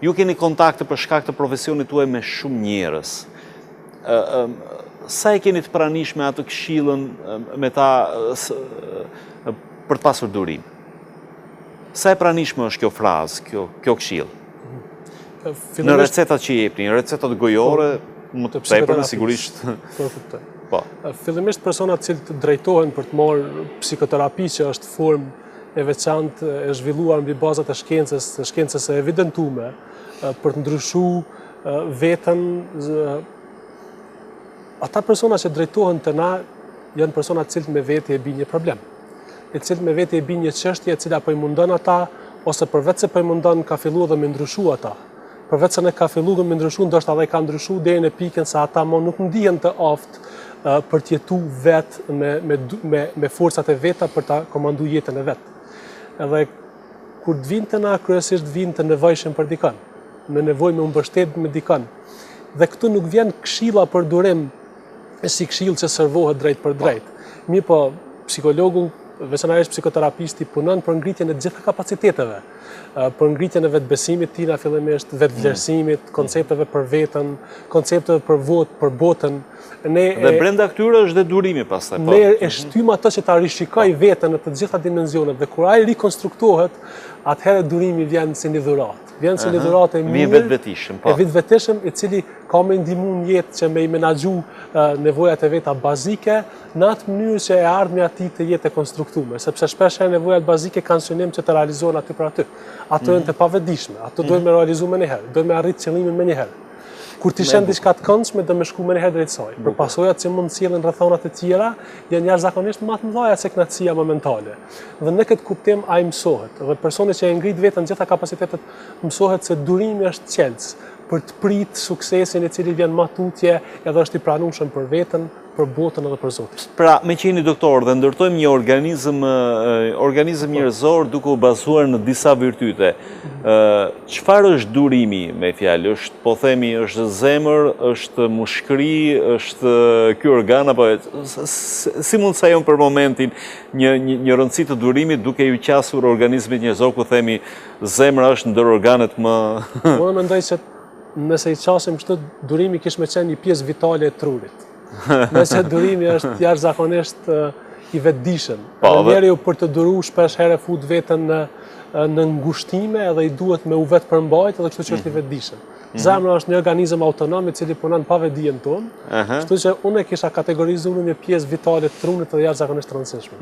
Ju keni kontakte për shkak të profesionit tuaj me shumë njerëz. Sa e keni të pranishme atë këshillën me ta për të pasur durim? Sa e pranishme është kjo frazë, kjo këshillë? Në recetat që jepni, recetat gojore, më të tepër sigurisht. Po. Fillimisht personat që drejtohen për të marrë psikoterapi, që është formë e veçantë e zhvilluar mbi bazat e shkencës e evidentume, për të ndryshuar veten. Ata persona që drejtohen të na janë persona të cilët me veti e bin një problem, e cilët me veti e bin një çështje e cila po i mundon ata, ose përveç se po i mundon ka filluar dhe me ndryshu ata. Përveç se ne ka filluar me ndryshu, ndoshta edhe ka ndryshu deri në pikën se ata më nuk ndihen të aftë për të jetu vetë me forcat e veta për ta komandu jetën e vetë. Edhe kur të vinë të na, kryesisht vinë të nevojshëm për dikën, me nevojë me mbështet me dikën. Dhe këtu nuk vjen këshilla për durim si këshillë që servohet drejt për drejt. Mirë po, psikologu, veçanërisht psikoterapisti, punon për ngritjen e të gjitha kapaciteteve, për ngritjen e vetbesimit tina fillimisht, vetvlerësimit, koncepteve për veten, koncepteve për botën. Dhe brenda këtyre është dhe durimi pastaj. Ne e shtym atë që ta rishikoj veten në të gjitha dimensionet, dhe kur ai rikonstruktohet, atëherë durimi vjen si një dhuratë. Vjen si një dhuratë e mirë, e vetvetishëm, i cili ka me ndihmu në jetë që me i menaxhu nevojat e veta bazike, në atë mënyrë që e ardhmja ati të jetë e konstruktume, sepse shpesh nevojat bazike kanë synim që të realizohen aty për aty. Ato janë të pavetdijshme, ato duhet me realizu me njëherë, duhet me arrit qëllimin me njëherë. Kur ti shen diçka të këndshme, do me shku me njëherë drejt saj. Për pasojat që mund sjellin rrethonat e tjera, janë jashtëzakonisht më të mëdha se kënaqësia momentale. Dhe në këtë kuptim ai mësohet. Dhe personi që e ngrit veten gjitha kapacitetet mësohet se durimi është qelës për të prit suksesin i cili vjen më tutje edhe është i pranueshëm për veten, për botën edhe për Zotin. Pra, me që jeni doktor dhe ndërtojmë një organizëm njerëzor duke u bazuar në disa virtyte. Çfarë është durimi, me fjalë? Është, po themi, është zemër, është mushkëri, është ky organ, apo si mund sa jon për momentin një rëndësi të durimit duke ju qasur organizmit njerëzor, ku themi zemra është ndër organet më. Unë mendoj se nëse i qasim kështu, durimi kish me qenë një pjesë vitale e trurit. Nëse durimi është jashtëzakonisht i vetëdijshëm. Njeriu për të duru shpesh herë fut veten në ngushtime edhe i duhet me u vetë përmbajt edhe kështu që është i vetëdijshëm. Zemra është një organizëm autonom i cili punon pa vetdijen tonë, kështu që unë e kisha kategorizuar një pjesë vitale të trunit dhe jashtëzakonisht të rëndësishme.